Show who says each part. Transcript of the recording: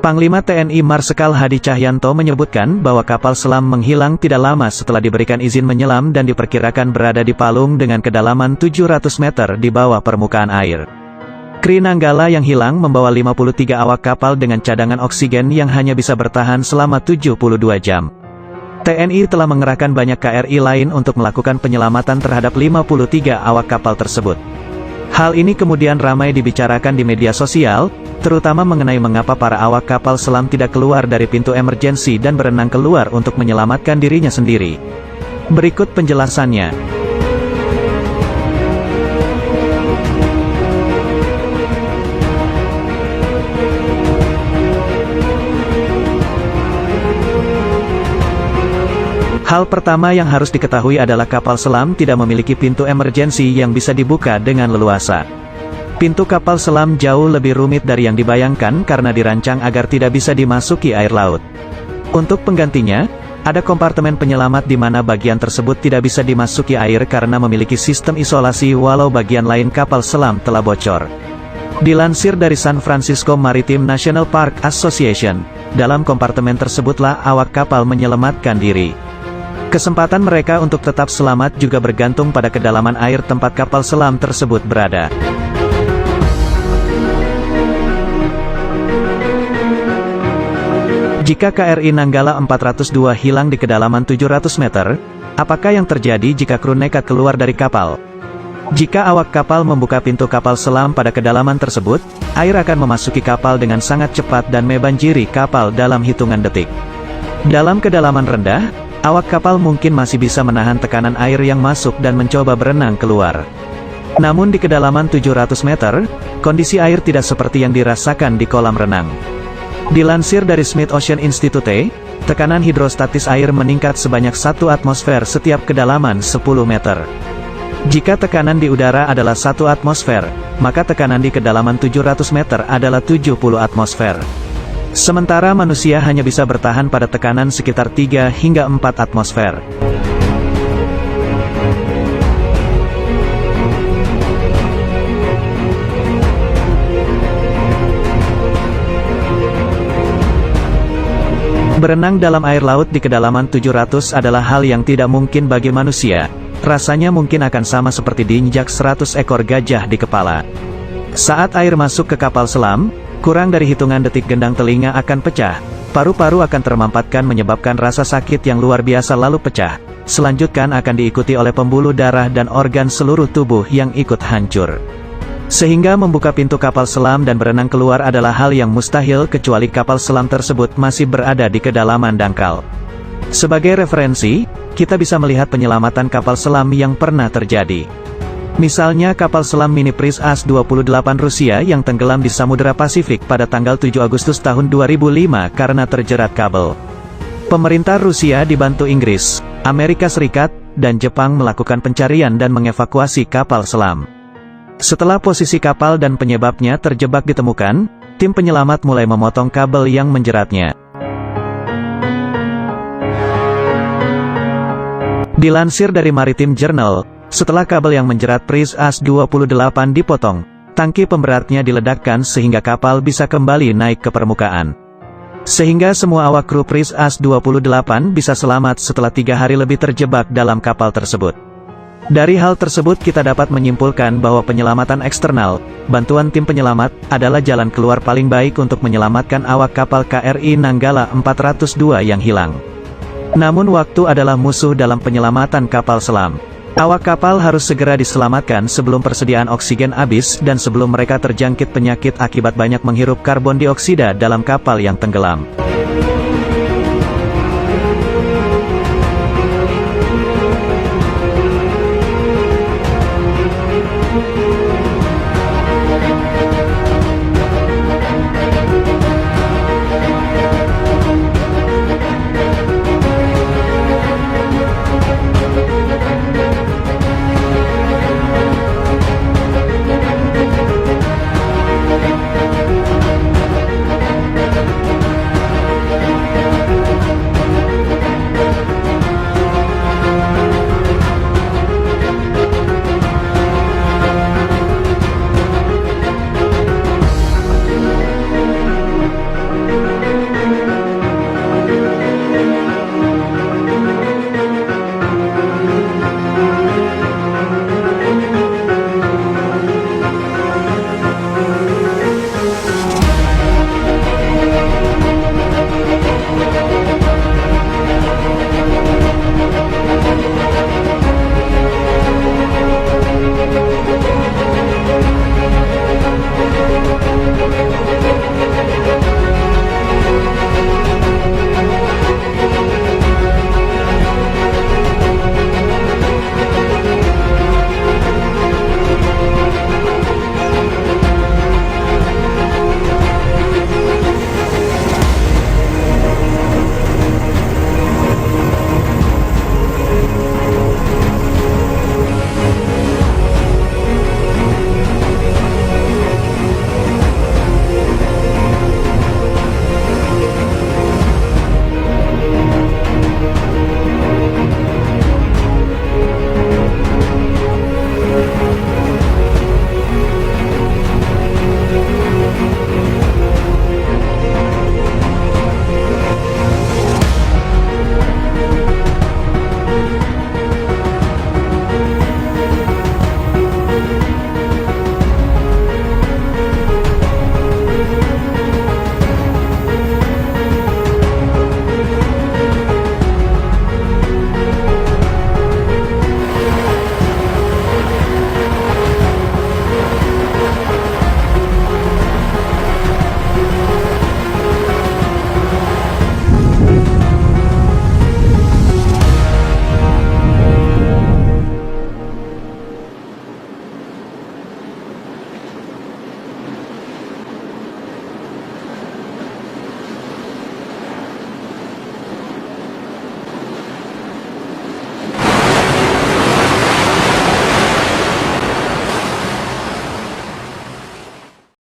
Speaker 1: Panglima TNI Marsikal Hadi Cahyanto menyebutkan bahwa kapal selam menghilang tidak lama setelah diberikan izin menyelam dan diperkirakan berada di palung dengan kedalaman 700 meter di bawah permukaan air. Kri Nanggala yang hilang membawa 53 awak kapal dengan cadangan oksigen yang hanya bisa bertahan selama 72 jam. TNI telah mengerahkan banyak KRI lain untuk melakukan penyelamatan terhadap 53 awak kapal tersebut. Hal ini kemudian ramai dibicarakan di media sosial, terutama mengenai mengapa para awak kapal selam tidak keluar dari pintu emergensi dan berenang keluar untuk menyelamatkan dirinya sendiri. Berikut penjelasannya. Hal pertama yang harus diketahui adalah kapal selam tidak memiliki pintu emergensi yang bisa dibuka dengan leluasa. Pintu kapal selam jauh lebih rumit dari yang dibayangkan karena dirancang agar tidak bisa dimasuki air laut. Untuk penggantinya, ada kompartemen penyelamat di mana bagian tersebut tidak bisa dimasuki air karena memiliki sistem isolasi walau bagian lain kapal selam telah bocor. Dilansir dari San Francisco Maritime National Park Association, dalam kompartemen tersebutlah awak kapal menyelamatkan diri. Kesempatan mereka untuk tetap selamat juga bergantung pada kedalaman air tempat kapal selam tersebut berada. Jika KRI Nanggala 402 hilang di kedalaman 700 meter, apakah yang terjadi jika kru nekat keluar dari kapal? Jika awak kapal membuka pintu kapal selam pada kedalaman tersebut, air akan memasuki kapal dengan sangat cepat dan membanjiri kapal dalam hitungan detik. Dalam kedalaman rendah, awak kapal mungkin masih bisa menahan tekanan air yang masuk dan mencoba berenang keluar. Namun di kedalaman 700 meter, kondisi air tidak seperti yang dirasakan di kolam renang. Dilansir dari Smith Ocean Institute, tekanan hidrostatis air meningkat sebanyak 1 atmosfer setiap kedalaman 10 meter. Jika tekanan di udara adalah 1 atmosfer, maka tekanan di kedalaman 700 meter adalah 70 atmosfer. Sementara manusia hanya bisa bertahan pada tekanan sekitar 3 hingga 4 atmosfer. Berenang dalam air laut di kedalaman 700 adalah hal yang tidak mungkin bagi manusia. Rasanya mungkin akan sama seperti diinjak 100 ekor gajah di kepala. Saat air masuk ke kapal selam, kurang dari hitungan detik gendang telinga akan pecah, paru-paru akan termampatkan menyebabkan rasa sakit yang luar biasa lalu pecah. Selanjutnya akan diikuti oleh pembuluh darah dan organ seluruh tubuh yang ikut hancur. Sehingga membuka pintu kapal selam dan berenang keluar adalah hal yang mustahil kecuali kapal selam tersebut masih berada di kedalaman dangkal. Sebagai referensi, kita bisa melihat penyelamatan kapal selam yang pernah terjadi. Misalnya kapal selam mini Priz As-28 Rusia yang tenggelam di Samudra Pasifik pada tanggal 7 Agustus tahun 2005 karena terjerat kabel. Pemerintah Rusia dibantu Inggris, Amerika Serikat, dan Jepang melakukan pencarian dan mengevakuasi kapal selam. Setelah posisi kapal dan penyebabnya terjebak ditemukan, tim penyelamat mulai memotong kabel yang menjeratnya. Dilansir dari Maritime Journal, setelah kabel yang menjerat Priz As-28 dipotong, tangki pemberatnya diledakkan sehingga kapal bisa kembali naik ke permukaan. Sehingga semua awak kru Priz As-28 bisa selamat setelah 3 hari lebih terjebak dalam kapal tersebut. Dari hal tersebut kita dapat menyimpulkan bahwa penyelamatan eksternal, bantuan tim penyelamat, adalah jalan keluar paling baik untuk menyelamatkan awak kapal KRI Nanggala 402 yang hilang. Namun waktu adalah musuh dalam penyelamatan kapal selam. Awak kapal harus segera diselamatkan sebelum persediaan oksigen habis dan sebelum mereka terjangkit penyakit akibat banyak menghirup karbon dioksida dalam kapal yang tenggelam.